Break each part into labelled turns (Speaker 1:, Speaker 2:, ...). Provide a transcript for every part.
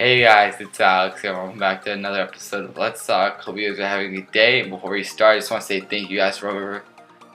Speaker 1: Hey guys, it's Alex and welcome back to another episode of Let's Talk. Hope you guys are having a good day. And before we start, I just want to say thank you guys for over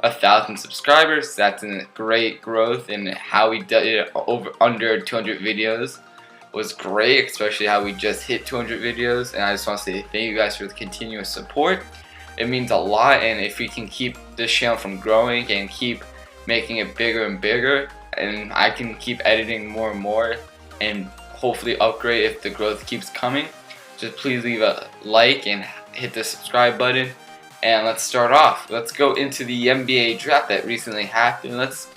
Speaker 1: 1,000 subscribers. That's a great growth, and how we did it over under 200 videos was great, especially how we just hit 200 videos. And I just want to say thank you guys for the continuous support. It means a lot, and if we can keep this channel from growing and keep making it bigger and bigger, and I can keep editing more and more and hopefully upgrade if the growth keeps coming, just please leave a like and hit the subscribe button. And let's start off. Let's go into the NBA draft that recently happened. Let's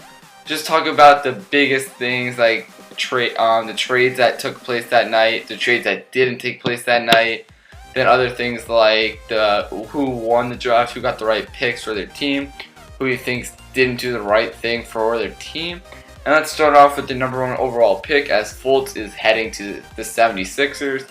Speaker 1: just talk about the biggest things, like the trades that took place that night, the trades that didn't take place that night, then other things like who won the draft, who got the right picks for their team, who he thinks didn't do the right thing for their team. And let's start off with the #1 overall pick, as Fultz is heading to the 76ers.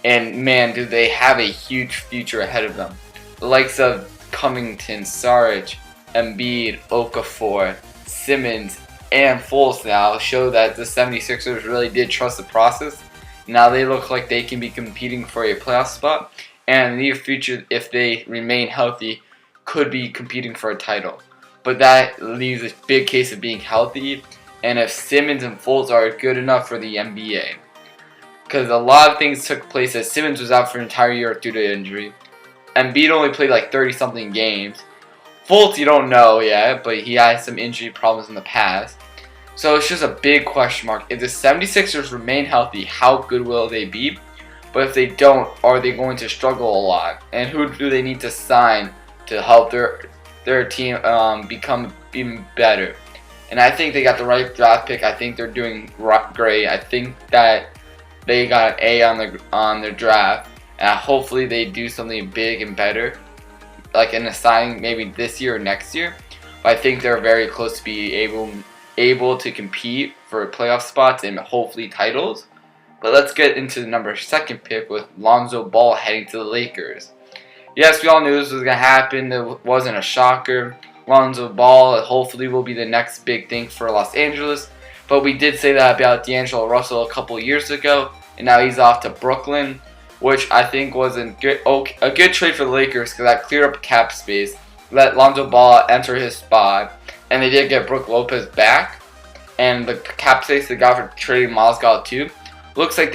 Speaker 1: And man, do they have a huge future ahead of them. The likes of Covington, Saric, Embiid, Okafor, Simmons, and Fultz now show that the 76ers really did trust the process. Now they look like they can be competing for a playoff spot, and in the near future, if they remain healthy, could be competing for a title. But that leaves a big case of being healthy, and if Simmons and Fultz are good enough for the NBA. Because a lot of things took place as Simmons was out for an entire year due to injury. Embiid only played like 30-something games. Fultz, you don't know yet, but he had some injury problems in the past. So it's just a big question mark. If the 76ers remain healthy, how good will they be? But if they don't, are they going to struggle a lot? And who do they need to sign to help their team become even better? And I think they got the right draft pick. I think they're doing great. I think that they got an A on their draft, and hopefully they do something big and better, like in a signing maybe this year or next year. But I think they're very close to be able to compete for playoff spots and hopefully titles. But let's get into the #2 pick with Lonzo Ball heading to the Lakers. Yes, we all knew this was gonna happen. It wasn't a shocker. Lonzo Ball hopefully will be the next big thing for Los Angeles. But we did say that about D'Angelo Russell a couple years ago, and now he's off to Brooklyn, which I think was a good trade for the Lakers, because that cleared up cap space, let Lonzo Ball enter his spot, and they did get Brook Lopez back, and the cap space they got for trading Mozgov too. Looks like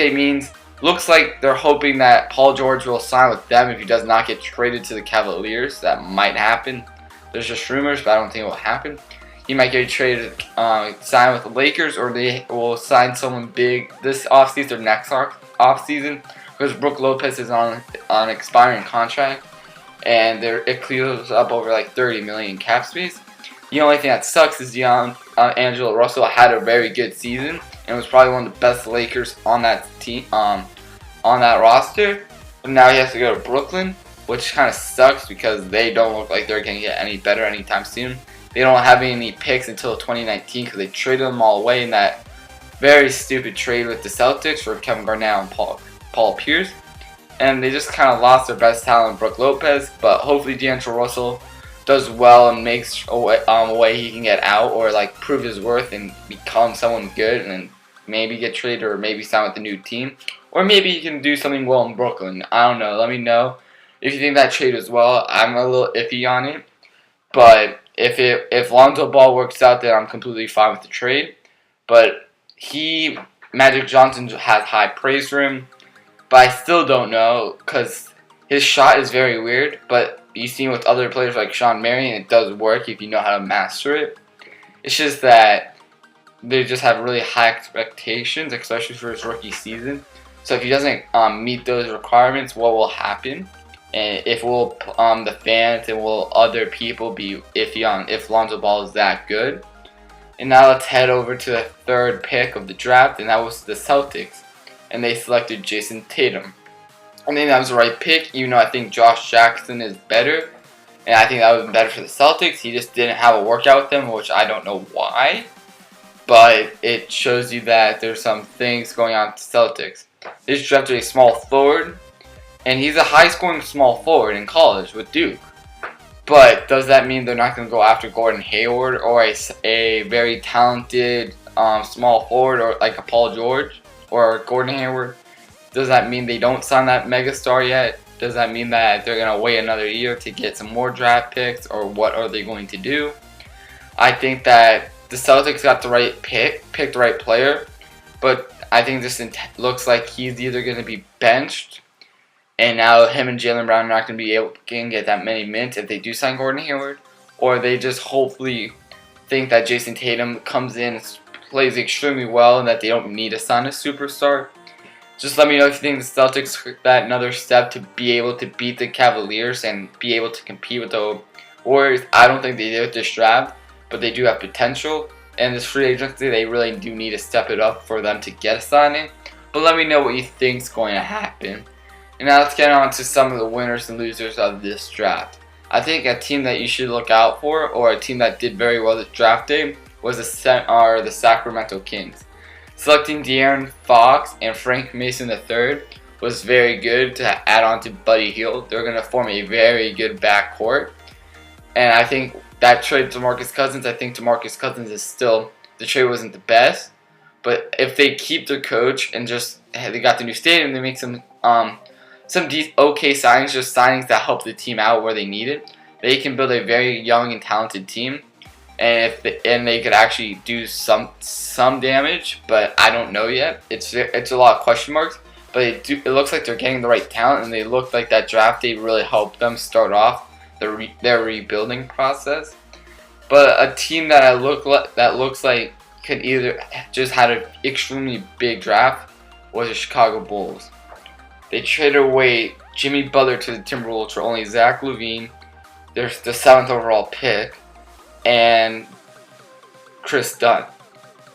Speaker 1: they're hoping that Paul George will sign with them if he does not get traded to the Cavaliers. That might happen. There's just rumors, but I don't think it will happen. He might get traded, sign with the Lakers, or they will sign someone big this offseason or next offseason, because Brook Lopez is on an expiring contract, and it clears up over like 30 million cap space. The only thing that sucks is D'Angelo Russell had a very good season and was probably one of the best Lakers on that team, on that roster. But now he has to go to Brooklyn, which kind of sucks because they don't look like they're going to get any better anytime soon. They don't have any picks until 2019 because they traded them all away in that very stupid trade with the Celtics for Kevin Garnett and Paul Pierce. And they just kind of lost their best talent, Brook Lopez. But hopefully D'Angelo Russell does well and makes a way he can get out, or like prove his worth and become someone good, and then maybe get traded or maybe sign with a new team. Or maybe he can do something well in Brooklyn. I don't know. Let me know if you think that trade as well. I'm a little iffy on it, but if Lonzo Ball works out, then I'm completely fine with the trade. But Magic Johnson has high praise for him, but I still don't know because his shot is very weird. But you've seen with other players like Sean Marion, it does work if you know how to master it. It's just that they just have really high expectations, especially for his rookie season. So if he doesn't meet those requirements, what will happen? And if the fans and will other people be iffy on if Lonzo Ball is that good? And now let's head over to the 3rd pick of the draft, and that was the Celtics. And they selected Jason Tatum. I think that was the right pick, even though I think Josh Jackson is better. And I think that would have been better for the Celtics. He just didn't have a workout with them, which I don't know why. But it shows you that there's some things going on with the Celtics. They just drafted a small forward, and he's a high-scoring small forward in college with Duke. But does that mean they're not going to go after Gordon Hayward or a very talented small forward, or like a Paul George or Gordon Hayward? Does that mean they don't sign that megastar yet? Does that mean that they're going to wait another year to get some more draft picks, or what are they going to do? I think that the Celtics got the right picked the right player, but I think this looks like he's either going to be benched, and now him and Jaylen Brown are not going to be able to get that many minutes if they do sign Gordon Hayward, or they just hopefully think that Jason Tatum comes in, plays extremely well, and that they don't need to sign a superstar. Just let me know if you think the Celtics took that another step to be able to beat the Cavaliers and be able to compete with the Warriors. I don't think they did with this draft, but they do have potential. And this free agency, they really do need to step it up for them to get a signing. But let me know what you think is going to happen. And now let's get on to some of the winners and losers of this draft. I think a team that you should look out for, or a team that did very well this draft day, was the Sacramento Kings. Selecting De'Aaron Fox and Frank Mason III was very good to add on to Buddy Hield. They're going to form a very good backcourt. And I think that trade to DeMarcus Cousins, I think DeMarcus Cousins is still, the trade wasn't the best. But if they keep their coach and just, they got the new stadium, they make some okay signings, just signings that help the team out where they need it, they can build a very young and talented team. And they could actually do some damage, but I don't know yet. It's a lot of question marks, but it looks like they're getting the right talent, and they look like that draft day really helped them start off their rebuilding process. But a team that looks like could either just had an extremely big draft was the Chicago Bulls. They traded away Jimmy Butler to the Timberwolves for only Zach LaVine. There's the 7th overall pick. And Chris Dunn.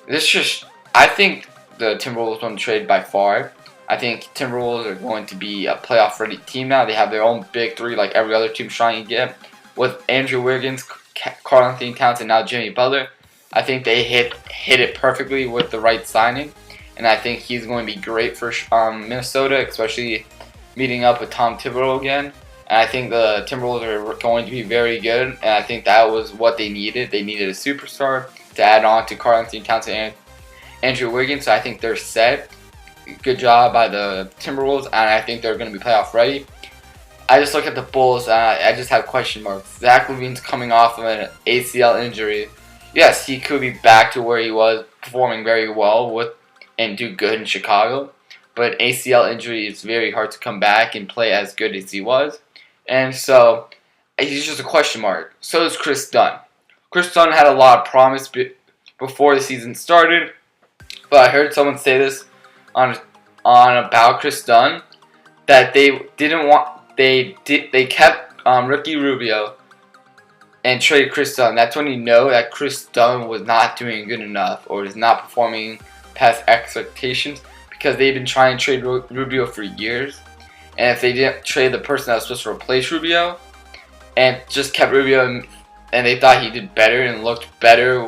Speaker 1: I think the Timberwolves won the trade by far. I think Timberwolves are going to be a playoff-ready team now. They have their own big three, like every other team's trying to get. With Andrew Wiggins, Karl-Anthony Towns, and now Jimmy Butler, I think they hit it perfectly with the right signing. And I think he's going to be great for Minnesota, especially meeting up with Tom Thibodeau again. And I think the Timberwolves are going to be very good, and I think that was what they needed. They needed a superstar to add on to Karl-Anthony Towns and Andrew Wiggins, so I think they're set. Good job by the Timberwolves, and I think they're going to be playoff ready. I just look at the Bulls, and I just have question marks. Zach LaVine's coming off of an ACL injury. Yes, he could be back to where he was, performing very well and do good in Chicago, but ACL injury is very hard to come back and play as good as he was. And so, he's just a question mark. So is Chris Dunn. Chris Dunn had a lot of promise before the season started, but I heard someone say this on about Chris Dunn, that they kept Ricky Rubio and traded Chris Dunn. That's when you know that Chris Dunn was not doing good enough, or is not performing past expectations, because they've been trying to trade Rubio for years. And if they didn't trade the person that was supposed to replace Rubio and just kept Rubio, and they thought he did better and looked better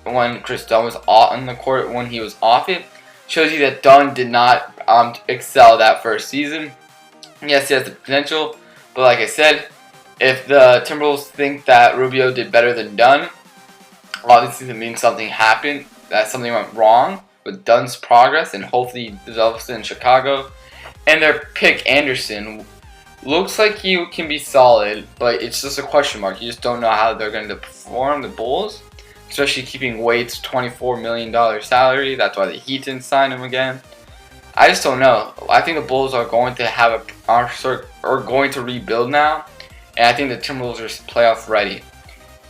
Speaker 1: when Chris Dunn was on the court when he was off it, shows you that Dunn did not excel that first season. Yes, he has the potential, but like I said, if the Timberwolves think that Rubio did better than Dunn, obviously it means something happened, that something went wrong with Dunn's progress, and hopefully he develops in Chicago. And their pick, Anderson, looks like he can be solid, but it's just a question mark. You just don't know how they're going to perform, the Bulls, especially keeping Wade's $24 million salary. That's why the Heat didn't sign him again. I just don't know. I think the Bulls are going to are going to rebuild now, and I think the Timberwolves are playoff ready.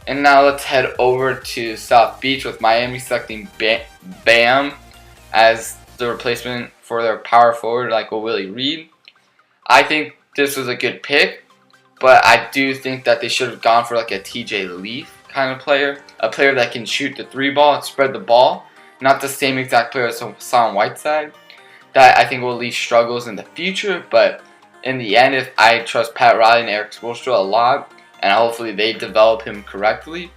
Speaker 1: And now let's head over to South Beach with Miami selecting Bam as the replacement for their power forward like Willie Reed. I think this was a good pick, but I do think that they should have gone for like a TJ Leaf kind of player. A player that can shoot the 3 ball and spread the ball. Not the same exact player as Hassan Whiteside. That I think will leave struggles in the future, but in the end, if I trust Pat Riley and Eric Spoelstra a lot, and hopefully they develop him correctly.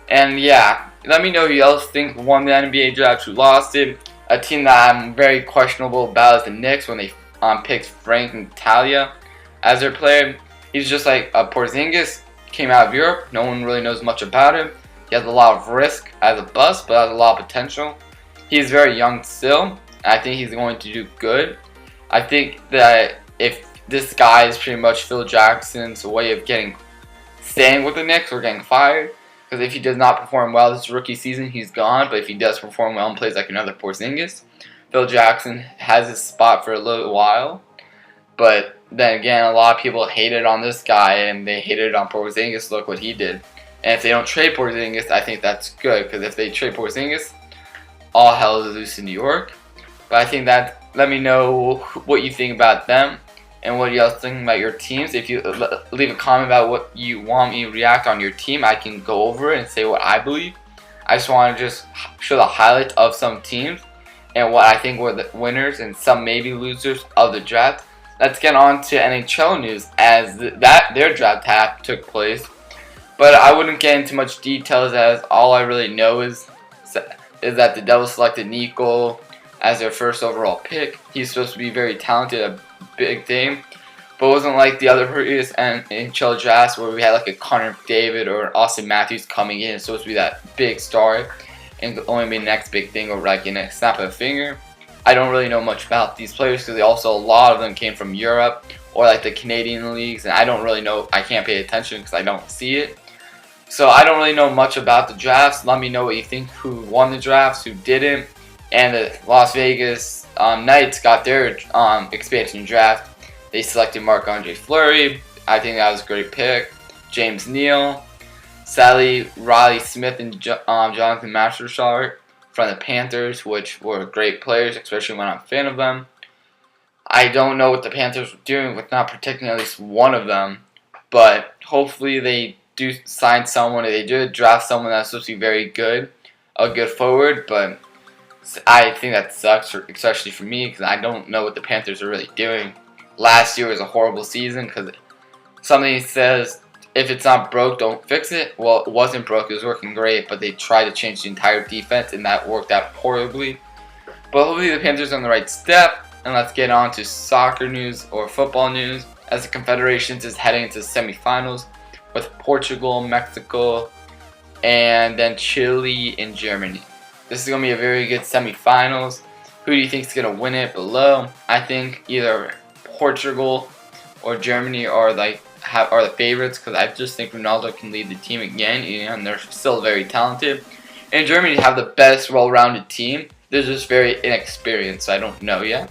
Speaker 1: And yeah, let me know who else think won the NBA draft, who lost it. A team that I'm very questionable about is the Knicks when they picked Frank Ntilikina as their player. He's just like a Porzingis, came out of Europe. No one really knows much about him. He has a lot of risk as a bust, but has a lot of potential. He's very young still, and I think he's going to do good. I think that if this guy is pretty much Phil Jackson's way of staying with the Knicks or getting fired, because if he does not perform well this rookie season, he's gone. But if he does perform well and plays like another Porzingis, Phil Jackson has his spot for a little while. But then again, a lot of people hated on this guy and they hated on Porzingis. Look what he did. And if they don't trade Porzingis, I think that's good, because if they trade Porzingis, all hell is loose in New York. But I think that, let me know what you think about them and what you else think about your teams. If you leave a comment about what you want me to react on your team, I can go over it and say what I believe. I just want to just show the highlights of some teams and what I think were the winners and some maybe losers of the draft. Let's get on to NHL news, as their draft took place. But I wouldn't get into much details, as all I really know is that the Devils selected Nico as their first overall pick. He's supposed to be very talented, a big thing, but it wasn't like the other previous NHL drafts where we had like a Connor McDavid or Austin Matthews coming in. It's supposed to be that big star and only be the next big thing or like in a snap of a finger. I don't really know much about these players because a lot of them came from Europe or like the Canadian leagues, and I don't really know. I can't pay attention because I don't see it. So I don't really know much about the drafts. Let me know what you think, who won the drafts, who didn't. And the Las Vegas Knights got their expansion draft. They selected Marc-Andre Fleury. I think that was a great pick. James Neal. Sadly, Riley Smith and Jonathan Marchessault from the Panthers, which were great players, especially when I'm a fan of them. I don't know what the Panthers were doing with not protecting at least one of them, but hopefully they do sign someone, or they do draft someone that's supposed to be very good, a good forward. But I think that sucks, especially for me, because I don't know what the Panthers are really doing. Last year was a horrible season because somebody says if it's not broke, don't fix it. Well, it wasn't broke, it was working great, but they tried to change the entire defense and that worked out horribly. But hopefully the Panthers are on the right step. And let's get on to soccer news or football news, as the Confederations is heading into the semifinals with Portugal, Mexico, and then Chile and Germany. This is going to be a very good semifinals. Who do you think is going to win it below? I think either Portugal or Germany are the favorites, because I just think Ronaldo can lead the team again, and they're still very talented. And Germany have the best well-rounded team. They're just very inexperienced, so I don't know yet.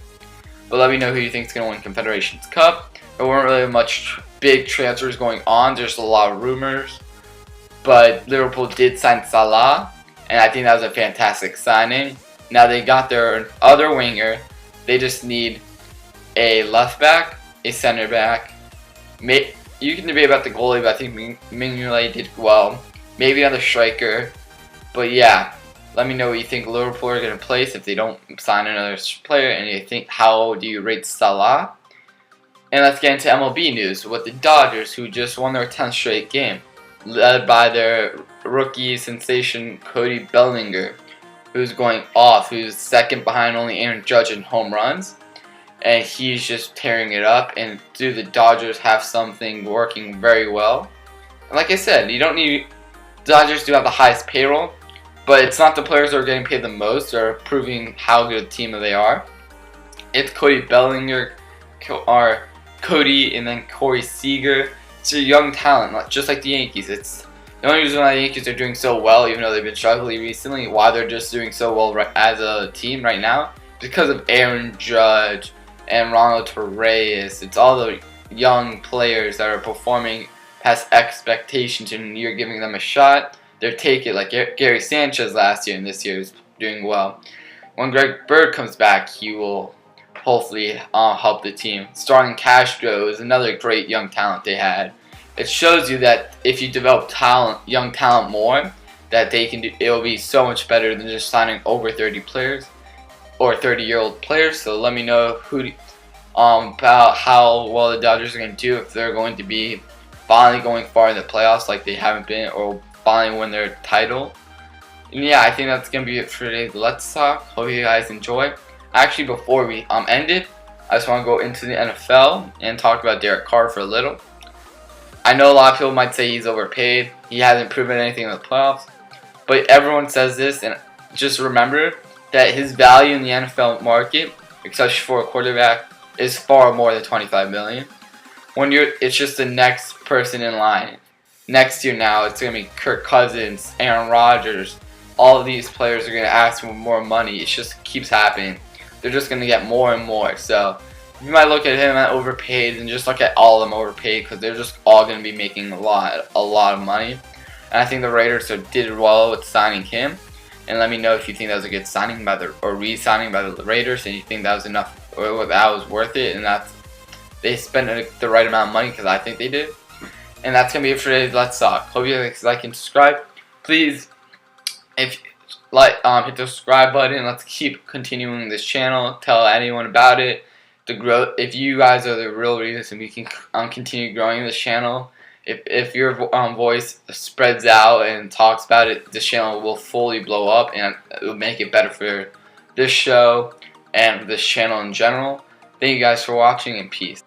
Speaker 1: But let me know who you think is going to win Confederations Cup. There weren't really much big transfers going on. There's a lot of rumors. But Liverpool did sign Salah, and I think that was a fantastic signing. Now they got their other winger. They just need a left back, a center back. You can debate about the goalie, but I think Mignolet did well. Maybe another striker. But yeah, let me know what you think Liverpool are going to place if they don't sign another player, and you think, how do you rate Salah? And let's get into MLB news with the Dodgers, who just won their 10th straight game, led by their rookie sensation Cody Bellinger, who's going off, who's second behind only Aaron Judge in home runs, and he's just tearing it up. And do the Dodgers have something working very well? And like I said, Dodgers do have the highest payroll, but it's not the players that are getting paid the most that are proving how good a team they are. It's Cody Bellinger, Cody, and then Corey Seager. It's a young talent, just like the Yankees. It's the only reason why the Yankees are doing so well, even though they've been struggling recently, why they're just doing so well as a team right now, because of Aaron Judge and Ronald Torreyes. It's all the young players that are performing past expectations, and you're giving them a shot. They're taking, like Gary Sanchez last year and this year is doing well. When Greg Bird comes back, he will hopefully help the team. Starling Castro is another great young talent they had. It shows you that if you develop young talent more, that it will be so much better than just signing over 30 players or 30-year-old players. So let me know about how well the Dodgers are going to do, if they're going to be finally going far in the playoffs like they haven't been, or finally win their title. And yeah, I think that's going to be it for today's Let's Talk. Hope you guys enjoy. Actually, before we end it, I just want to go into the NFL and talk about Derek Carr for a little. I know a lot of people might say he's overpaid. He hasn't proven anything in the playoffs. But everyone says this, and just remember that his value in the NFL market, especially for a quarterback, is far more than 25 million. When it's just the next person in line. Next year now, it's gonna be Kirk Cousins, Aaron Rodgers. All of these players are gonna ask for more money. It just keeps happening. They're just gonna get more and more. So you might look at him at overpaid and just look at all of them overpaid because they're just all gonna be making a lot of money. And I think the Raiders did well with signing him. And let me know if you think that was a good signing or re-signing by the Raiders, and you think that was enough or that was worth it, and they spent the right amount of money, because I think they did. And that's gonna be it for today's Let's Talk. Hope you like and subscribe. Please, if hit the subscribe button. Let's keep continuing this channel. Tell anyone about it. If you guys are the real reason we can continue growing this channel. If your voice spreads out and talks about it, this channel will fully blow up, and it will make it better for this show and this channel in general. Thank you guys for watching, and peace.